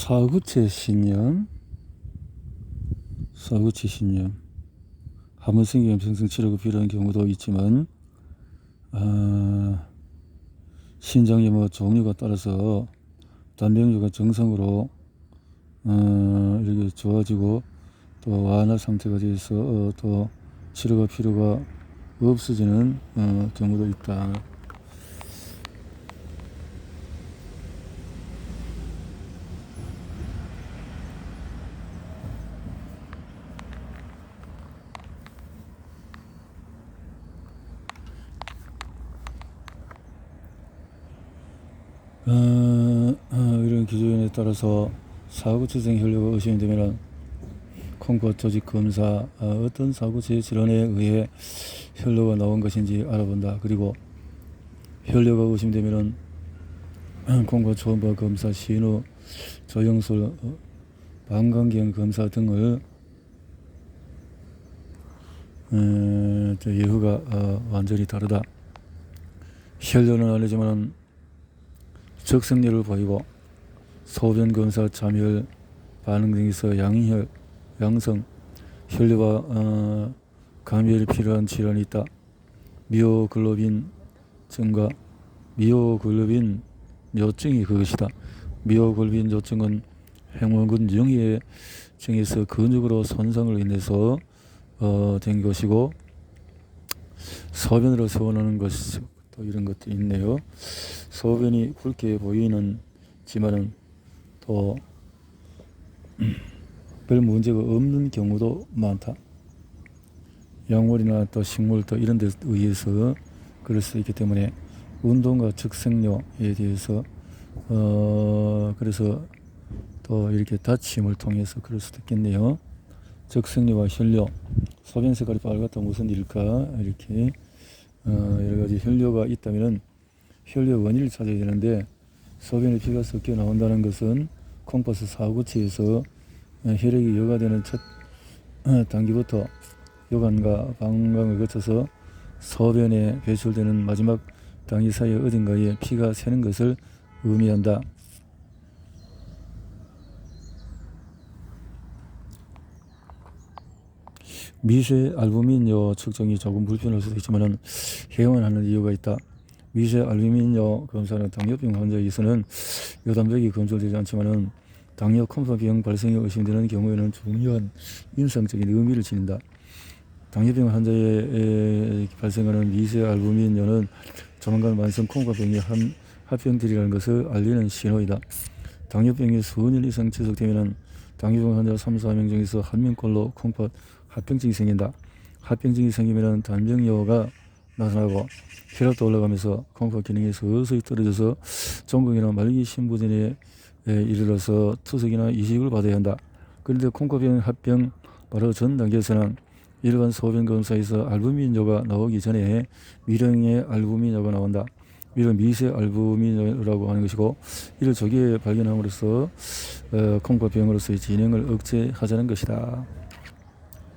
사구체 신념, 사구체 신념, 하문성기 염증성 치료가 필요한 경우도 있지만 신장염 종류가 따라서 단백뇨가 정상으로 이렇게 좋아지고 또 완화 상태가 돼서 또 치료가 필요가 없어지는 경우도 있다. 이런 기준에 따라서 사구체성 혈류가 의심이 되면 콩팥 조직 검사, 어떤 사구체 질환에 의해 혈류가 나온 것인지 알아본다. 그리고 혈류가 의심되면 콩팥 초음파 검사, 신호, 조영술, 방광경 검사 등을 예후가 완전히 다르다. 혈류는 알려지만 적성률을 보이고 소변 검사, 잠열, 반응 등에서 양성, 혈류와 감염이 필요한 질환이 있다. 미오글로빈 증가, 미오글로빈 요증이 그것이다. 미오글로빈 요증은 행원근 영의 증에서 근육으로 손상을 인해서 된 것이고 소변으로 세워놓는 것이 또 이런 것도 있네요. 소변이 굵게 보이는지만은 또 별 문제가 없는 경우도 많다. 약물이나 또 식물 또 이런 데 의해서 그럴 수 있기 때문에 운동과 적성뇨에 대해서 그래서 또 이렇게 다침을 통해서 그럴 수도 있겠네요. 적성뇨와 혈뇨, 소변 색깔이 빨갛다 무슨 일일까? 이렇게 여러 가지 혈뇨가 있다면은 혈뇨 원인을 찾아야 되는데 소변에 피가 섞여 나온다는 것은 콩팥 사구체에서 혈액이 여과되는 첫 단계부터 요관과 방광을 거쳐서 소변에 배출되는 마지막 단계 사이 어딘가에 피가 새는 것을 의미한다. 미세 알부민요 측정이 조금 불편할 수도 있지만 해원하는 이유가 있다. 미세 알부민요 검사는 당뇨병 환자에서는 요단백이 검출되지 않지만 당뇨 콩팥병 발생이 의심되는 경우에는 중요한 임상적인 의미를 지닌다. 당뇨병 환자에 발생하는 미세 알부민뇨는 조만간 만성 콩팥병이 합병들이라는 것을 알리는 신호이다. 당뇨병이 수년 이상 지속되면 당뇨병 환자 3, 4명 중에서 1명꼴로 콩팥 합병증이 생긴다. 합병증이 생기면 단백뇨가 나타나고 혈압도 올라가면서 콩팥 기능이 서서히 떨어져서 종근이나 말기 신부전에 이르러서 투석이나 이식을 받아야 한다. 그런데 콩팥병 합병 바로 전 단계에서는 일반 소변 검사에서 알부민뇨가 나오기 전에 미령의 알부민뇨가 나온다. 이를 미세 알부민뇨라고 하는 것이고 이를 조기에 발견함으로써 콩팥병으로서의 진행을 억제하자는 것이다.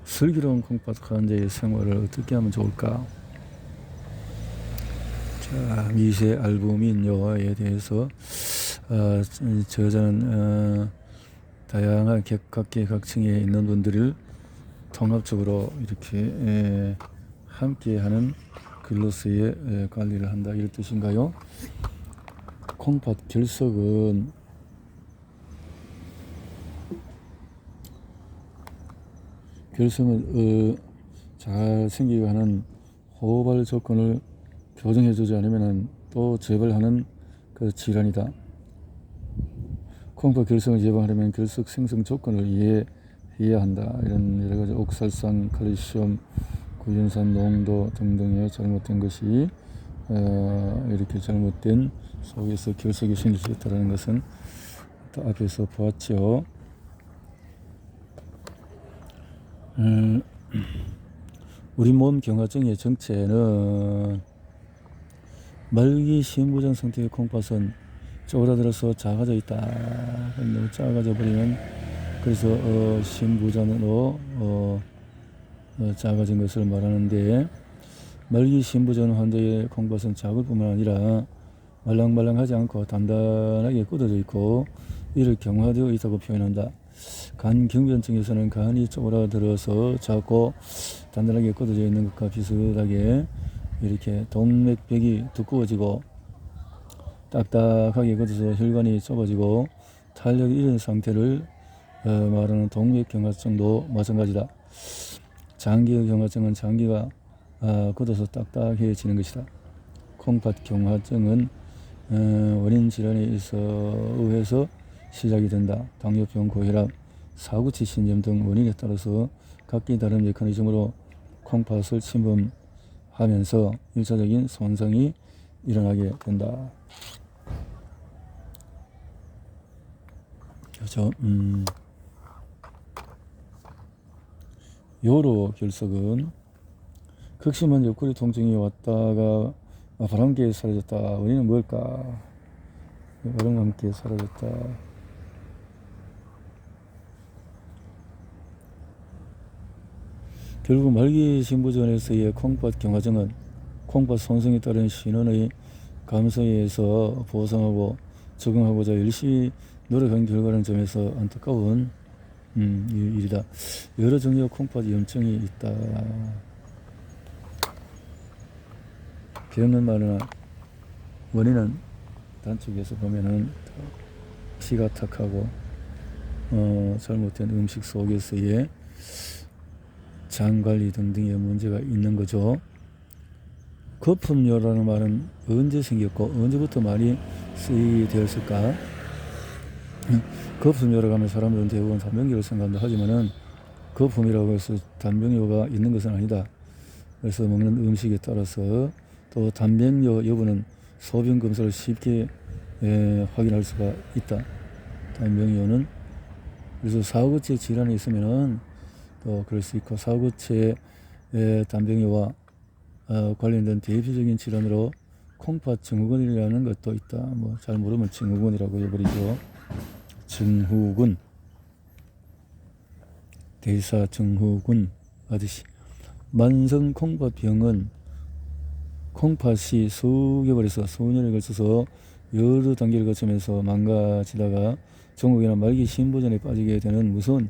슬기로운 콩팥 환자의 생활을 어떻게 하면 좋을까? 자, 미세 알부민뇨에 대해서 저자는 다양한 각계각층에 있는 분들을 통합적으로 이렇게 함께하는 글로서의 관리를 한다 이런 뜻인가요? 콩팥 결석은 결석을 잘 생기게 하는 호흡할 조건을 교정해주지 않으면 또 재발하는 그 질환이다. 콩팥 결석을 예방하려면 결석 생성 조건을 이해해야 한다. 이런 여러 가지 옥살산, 칼슘, 구연산 농도 등등의 잘못된 것이 이렇게 잘못된 속에서 결석이 생길 수 있다는 것은 또 앞에서 보았죠. 우리 몸 경화증의 정체는 말기 신부전 상태의 콩팥은 쪼그라들어서 작아져 있다. 너무 작아져 버리면 그래서 신부전으로 작아진 것을 말하는데 말기 신부전 환자의 콩팥은 작을 뿐만 아니라 말랑말랑하지 않고 단단하게 굳어져 있고 이를 경화되어 있다고 표현한다. 간 경변증에서는 간이 쪼그라들어서 작고 단단하게 걷어져 있는 것과 비슷하게 이렇게 동맥벽이 두꺼워지고 딱딱하게 걷어서 혈관이 좁아지고 탄력이 이런 상태를 말하는 동맥경화증도 마찬가지다. 장기경화증은 장기가 걷어서 딱딱해지는 것이다. 콩팥경화증은 원인 질환에 의해서 시작이 된다. 당뇨병, 고혈압, 사구치 신염 등 원인에 따라서 각기 다른 메커니즘으로 콩팥을 침범하면서 1차적인 손상이 일어나게 된다. 그렇죠. 요로 결석은 극심한 옆구리 통증이 왔다가 바람과 사라졌다. 원인은 뭘까? 바람과 함께 사라졌다. 결국 말기 신부전에서의 콩팥 경화증은 콩팥 손상에 따른 신원의 감소에 의해서 보상하고 적응하고자 열심히 노력한 결과라는 점에서 안타까운 일이다. 여러 종류의 콩팥 염증이 있다. 병은 많으나 원인은 단쪽에서 보면은 피가 탁하고 잘못된 음식 속에서의 장관리 등등의 문제가 있는 거죠. 거품료라는 말은 언제 생겼고 언제부터 많이 쓰이게 되었을까? 거품료라고 하면 사람들은 대부분 단병뇨를 생각한다 하지만은 거품이라고 해서 단병뇨가 있는 것은 아니다. 그래서 먹는 음식에 따라서 또 단병뇨 여부는 소변 검사를 쉽게 확인할 수가 있다. 단병뇨는 그래서 사구체 질환이 있으면은 또 그럴 수 있고 사구체 단병뇨와 관련된 대표적인 질환으로 콩팥 증후군이라는 것도 있다. 뭐 잘 모르면 증후군이라고 해버리죠. 증후군, 대사 증후군 하듯이 만성 콩팥병은 콩팥이 수개월에서 수년에 걸쳐서 여러 단계를 거치면서 망가지다가 종국이나 말기 신부전에 빠지게 되는 무서운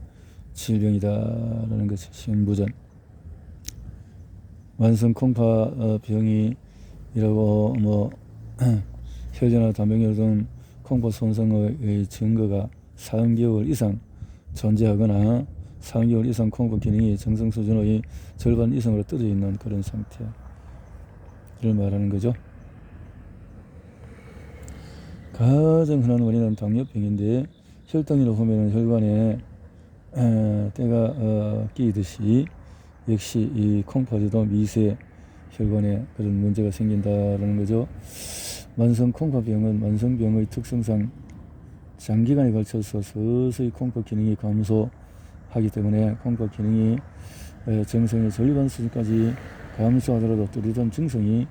질병이다라는 것이 신부전. 만성 콩팥병이라고 혈전이나 단병뇨 등 콩팥 손상의 증거가 3개월 이상 존재하거나 3개월 이상 콩팥 기능이 정상 수준의 절반 이상으로 떨어져 있는 그런 상태를 말하는 거죠. 가장 흔한 원인은 당뇨병인데 혈당이라 보면 혈관에 때가 끼이듯이 역시 이 콩팥에도 미세 혈관에 그런 문제가 생긴다라는 거죠. 만성 콩팥병은 만성병의 특성상 장기간에 걸쳐서 서서히 콩팥 기능이 감소하기 때문에 콩팥 기능이 정상의 절반 수준까지 감소하더라도 뚜렷한 증상이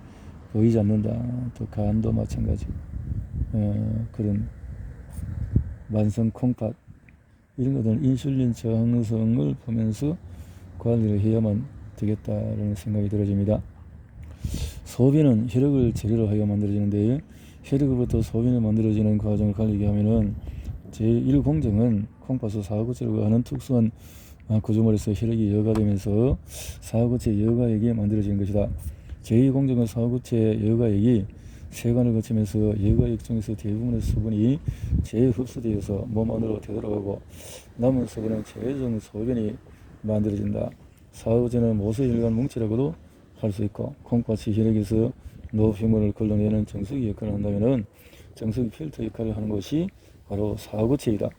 보이지 않는다. 또 간도 마찬가지. 그런 만성 콩팥 이런 것들은 인슐린 저항성을 보면서 관리를 해야만 되겠다라는 생각이 들어집니다. 소변은 혈액을 재료로 하여 만들어지는데 혈액으로부터 소변이 만들어지는 과정을 가리게 하면은 제1공정은 콩팥의 사구체라고 하는 특수한 구조물에서 혈액이 여과되면서 사구체 여과액이 만들어지는 것이다. 제2공정은 사구체 여과액이 세관을 거치면서 여과액 중에서 대부분의 수분이 재흡수되어서 몸 안으로 되돌아가고 남은 수분은 최종 소변이 만들어진다. 사구체는 모세혈관 뭉치라고도 할 수 있고 콩팥이 혈액에서 노폐물을 걸러내는 정수기 역할을 한다면은 정수기 필터 역할을 하는 것이 바로 사구체이다.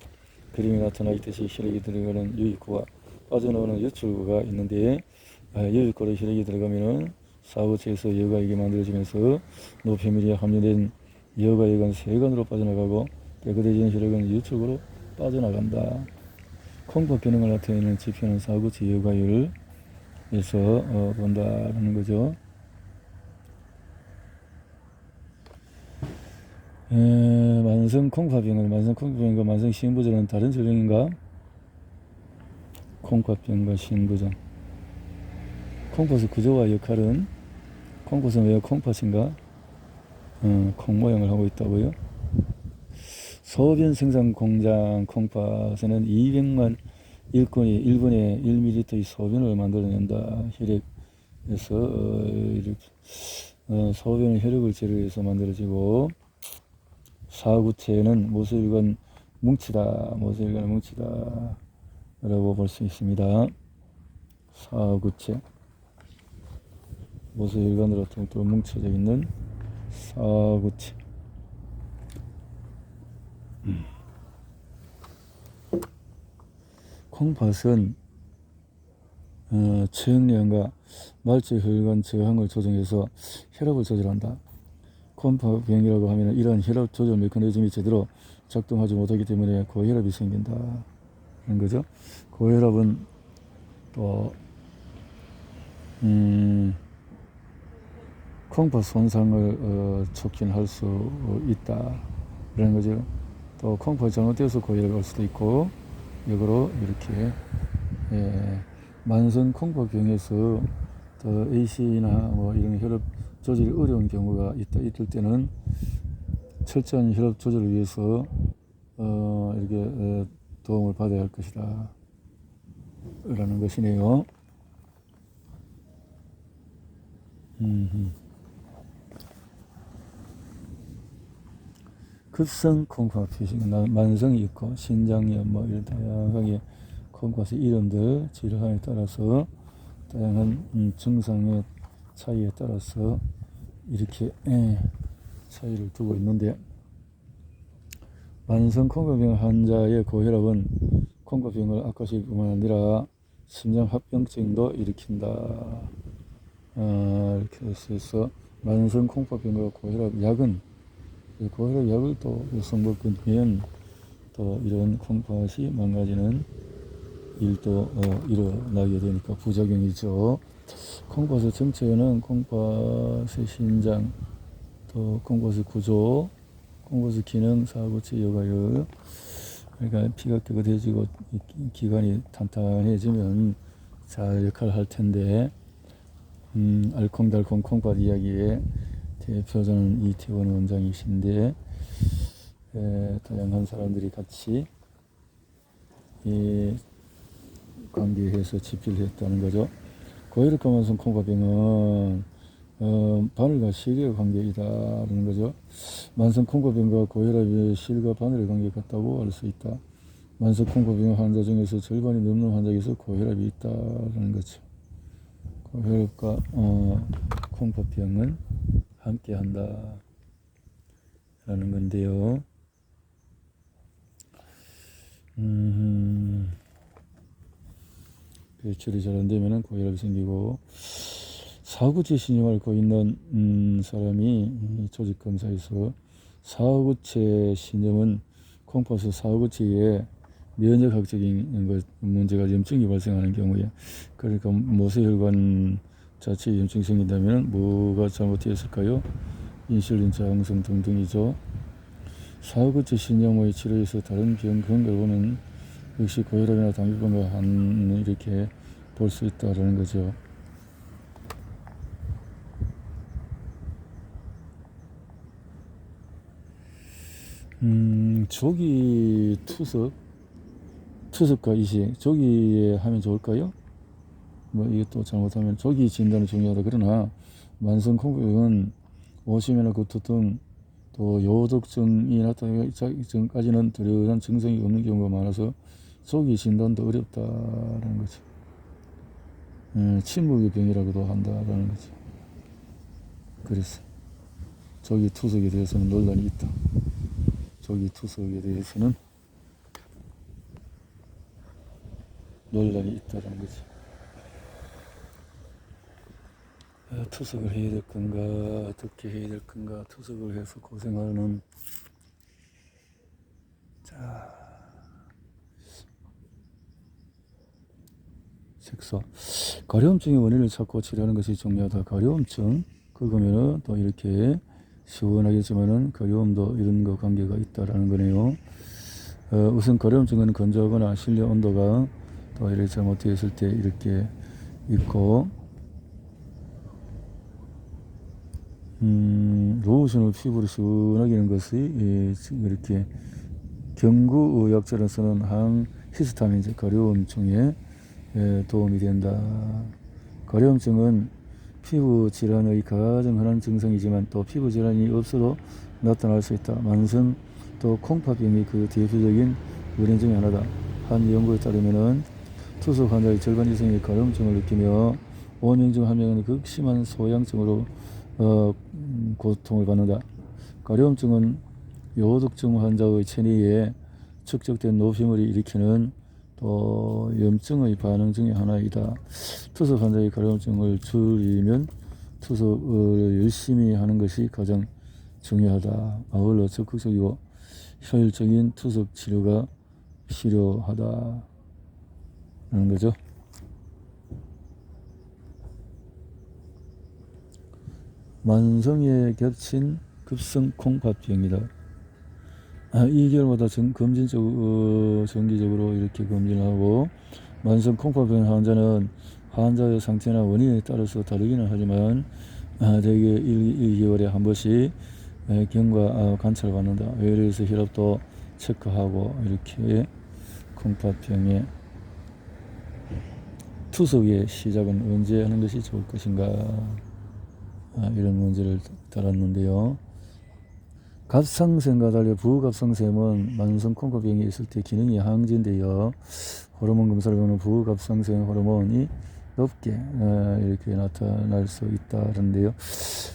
그림에 나타나 있듯이 혈액이 들어가는 유입구와 빠져나오는 유출구가 있는데 유입구로 혈액이 들어가면은 사구체에서 여과액이 만들어지면서 노폐물이 함유된 여과액은 세관으로 빠져나가고 깨끗해진 혈액은 유출구로 빠져나간다. 콩팥 기능을 나타내는 지표는 사구체 여과율 에서 본다라는 거죠. 만성 콩팥병과 만성 신부전은 다른 질병인가? 콩팥병과 신부전. 콩팥의 구조와 역할은 콩팥은 왜 콩팥인가? 콩 모양을 하고 있다고요? 소변 생산 공장 콩팥에는 200만 일꾼이 1분에 1ml의 소변을 만들어낸다. 혈액에서 이렇게 소변은 혈액을 제로해서 만들어지고, 사구체는 모세혈관 뭉치다. 모세혈관 뭉치다 라고 볼 수 있습니다. 사구체, 모세혈관으로 또 뭉쳐져 있는 사구체. 콩팥은 체형량과 말초혈관 저항을 조정해서 혈압을 조절한다. 콩팥병이라고 하면 이러한 혈압 조절 메커니즘이 제대로 작동하지 못하기 때문에 고혈압이 생긴다 하는 거죠. 고혈압은 또 콩팥 손상을 촉진할 수 있다 라는 거죠. 또 콩팥이 잘못되어서 고혈압이 올 수도 있고, 역으로 이렇게 만성 콩팥병에서 더 AC나 뭐 이런 혈압 조절이 어려운 경우가 있다. 이럴 때는 철저한 혈압 조절을 위해서 이렇게 도움을 받아야 할 것이다 라는 것이네요. 급성 콩팥 표시는 만성이 있고 신장염 뭐 이런 다양하게 콩팥의 이름들 질환에 따라서 다양한 증상의 차이에 따라서 이렇게 차이를 두고 있는데, 만성 콩팥병 환자의 고혈압은 콩팥병을 악화시킬 뿐만 아니라 심장합병증도 일으킨다. 이렇게 해서 만성 콩팥병과 고혈압 약은, 고혈압 약을 또 성먹으면 또 이런 콩팥이 망가지는 일도 일어나게 되니까 부작용이죠. 콩팥의 정체는 콩팥의 신장, 또 콩팥의 구조, 콩팥의 기능, 사구체, 여가열. 그러니까 피가 깨끗해지고 기관이 탄탄해지면 잘 역할을 할 텐데, 알콩달콩 콩팥 이야기의 대표자는 이태원 원장이신데, 다양한 사람들이 같이 관계해서 집필을 했다는 거죠. 고혈압과 만성 콩팥병은 바늘과 실의 관계이다라는 거죠. 만성 콩팥병과 고혈압의 실과 바늘의 관계 같다고 알 수 있다. 만성 콩팥병 환자 중에서 절반이 넘는 환자에서 고혈압이 있다라는 거죠. 고혈압과 콩팥병은 함께한다 라는 건데요. 배출이 잘 안되면 고혈압이 생기고, 사구체 신염을 앓고 있는 사람이 조직검사에서 사구체 신염은 콩팥의 사구체에 면역학적인 문제가 염증이 발생하는 경우에, 그러니까 모세혈관 자체에 염증이 생긴다면 뭐가 잘못되었을까요? 인슐린 저항성 등등이죠. 사구체 신염의 치료에서 다른 병 근거로는 역시 고혈압이나 당뇨병과 한 이렇게 볼 수 있다라는 거죠. 조기 투석과 이식, 조기에 하면 좋을까요? 뭐 이것도 잘못하면 조기 진단이 중요하다. 그러나 만성 콩팥병은 오심이나 구토 등 또 요독증이 나타나기 전까지는 뚜렷한 증상이 없는 경우가 많아서 조기 진단도 어렵다라는 거죠. 침묵의 병이라고도 한다라는 거죠. 그래서 조기 투석에 대해서는 논란이 있다. 조기 투석에 대해서는 논란이 있다는 거죠. 투석을 해야 될 건가, 어떻게 해야 될 건가, 투석을 해서 고생하는, 색소. 가려움증의 원인을 찾고 치료하는 것이 중요하다. 가려움증, 그거면은 또 이렇게 시원하겠지만은 가려움도 이런 거 관계가 있다라는 거네요. 우선 가려움증은 건조하거나 실내 온도가 또 이렇게 잘못되었을 때 이렇게 있고, 로션을 피부로 시원하게 하는 것이 이렇게 경구약자로서는 항히스타민, 가려움증에 도움이 된다. 가려움증은 피부 질환의 가장 흔한 증상이지만 또 피부 질환이 없어도 나타날 수 있다. 만성 또 콩팥병이 그 대표적인 원인 중에 하나다. 한 연구에 따르면은 투석 환자의 절반 이상이 가려움증을 느끼며 5명 중 1명은 극심한 소양증으로 고통을 받는다. 가려움증은 요독증 환자의 체내에 축적된 노폐물이 일으키는 또 염증의 반응 중에 하나이다. 투석 환자의 가려움증을 줄이면 투석을 열심히 하는 것이 가장 중요하다. 아울러 적극적이고 효율적인 투석 치료가 필요하다는 거죠. 만성에 겹친 급성 콩팥병이다. 2개월마다 정기적으로 이렇게 검진을 하고, 만성 콩팥병 환자는 환자의 상태나 원인에 따라서 다르기는 하지만 대개 1개월에 한 번씩 경과 관찰을 받는다. 예를 들어서 혈압도 체크하고 이렇게 콩팥병의 투석의 시작은 언제 하는 것이 좋을 것인가, 이런 문제를 달았는데요. 갑상샘과 달리 부갑상샘은 만성 콩팥병이 있을 때 기능이 항진되어 호르몬 검사를 보면 부갑상샘 호르몬이 높게 이렇게 나타날 수 있다는데요.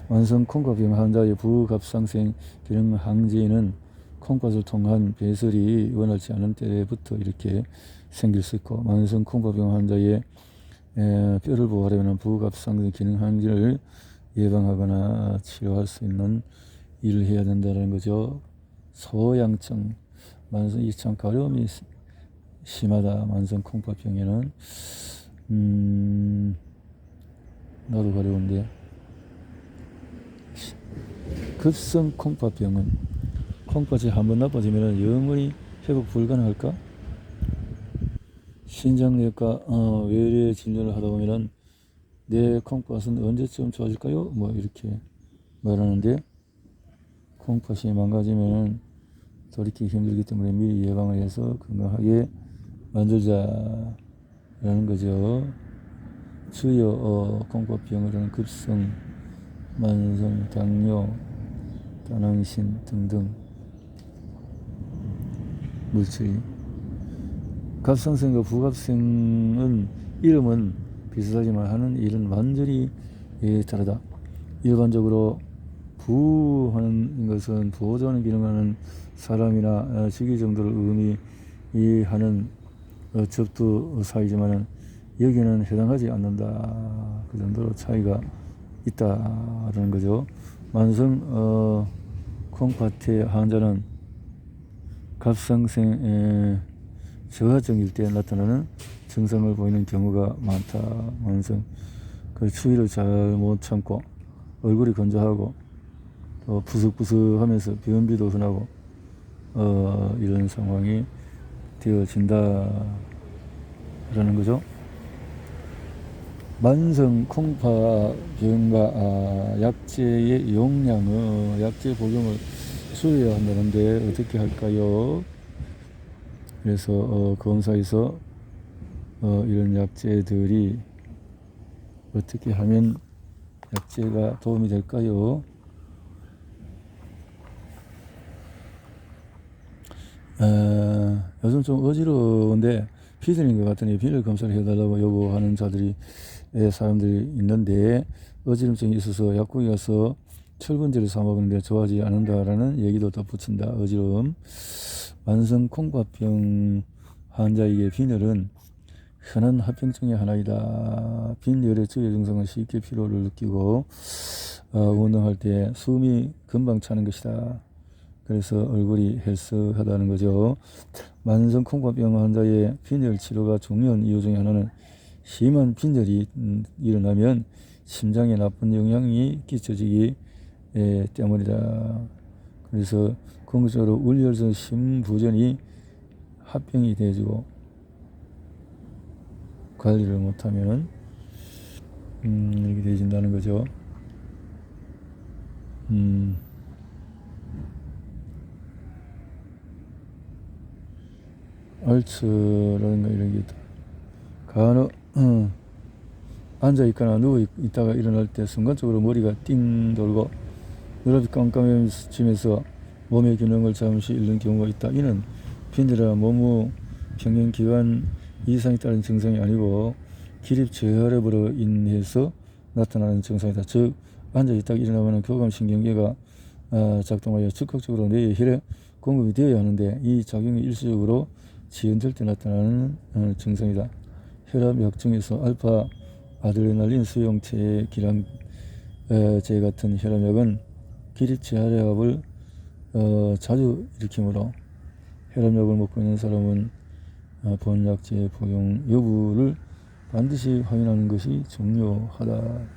만성 콩팥병 환자의 부갑상샘 기능 항진은 콩팥을 통한 배설이 원활치 않은 때부터 이렇게 생길 수 있고, 만성 콩팥병 환자의 뼈를 보호하려면 부갑상샘 기능 항진을 예방하거나 치료할 수 있는 일을 해야 된다는 거죠. 소양증, 만성 이참 가려움이 심하다. 만성 콩팥병에는 나도 가려운데, 급성 콩팥병은 콩팥이 한번 나빠지면 영원히 회복 불가능할까? 신장내과 외래 진료를 하다 보면은 내 콩팥은 언제쯤 좋아질까요? 뭐 이렇게 말하는데, 콩팥이 망가지면 돌이키기 힘들기 때문에 미리 예방을 해서 건강하게 만들자라는 거죠. 주요 콩팥병으로는 급성, 만성, 당뇨, 다낭신 등등 물질이. 갑상선과 부갑상은 이름은 비슷하지만 하는 일은 완전히 다르다. 일반적으로 부하는 것은 보호자는 기능하는 사람이나 시기 정도를 의미하는 접두 사이지만 여기는 해당하지 않는다. 그 정도로 차이가 있다라는 거죠. 만성 콩팥의 환자는 갑상샘 저하증일 때 나타나는 증상을 보이는 경우가 많다. 만성 그 추위를 잘 못 참고 얼굴이 건조하고 또 부석부석하면서 변비도 흔하고 이런 상황이 되어진다라는 거죠. 만성 콩팥병과 약제의 용량은 약제 복용을 줄여야 한다는데 어떻게 할까요? 그래서 검사에서 이런 약제들이 어떻게 하면 약제가 도움이 될까요? 요즘 좀 어지러운데 피드인 것 같으니 비늘 검사를 해달라고 요구하는 사람들이 있는데, 어지럼증이 있어서 약국에 가서 철분제를 사 먹는데 좋아하지 않는다라는 얘기도 덧붙인다. 어지러움. 만성 콩팥병 환자에게 빈혈은 흔한 합병증의 하나이다. 빈혈의 주요 증상은 쉽게 피로를 느끼고 운동할 때 숨이 금방 차는 것이다. 그래서 얼굴이 헬스하다는 거죠. 만성 콩팥병 환자의 빈혈 치료가 중요한 이유 중에 하나는 심한 빈혈이 일어나면 심장에 나쁜 영향이 끼쳐지기 때문이다. 그래서 궁극적으로 울혈성 심부전이 합병이 돼지고 관리를 못하면 이렇게 되어진다는 거죠. 알츠라든가 이런 게 있다. 간혹 앉아 있거나 누워 있다가 일어날 때 순간적으로 머리가 띵 돌고 눈앞이 깜깜해지면서 몸의 균형을 잠시 잃는 경우가 있다. 이는 빈혈이나 몸무 평형기관 이상에 따른 증상이 아니고 기립 저혈압으로 인해서 나타나는 증상이다. 즉 앉아 있다가 일어나면 교감신경계가 작동하여 즉각적으로 뇌에 혈액 공급이 되어야 하는데 이 작용이 일시적으로 지연될 때 나타나는 증상이다. 혈압 약증에서 알파 아드레날린 수용체의 기량제 같은 혈압약은 기립 저혈압을 자주 일으키므로 혈압약을 먹고 있는 사람은 본 약제 복용 여부를 반드시 확인하는 것이 중요하다.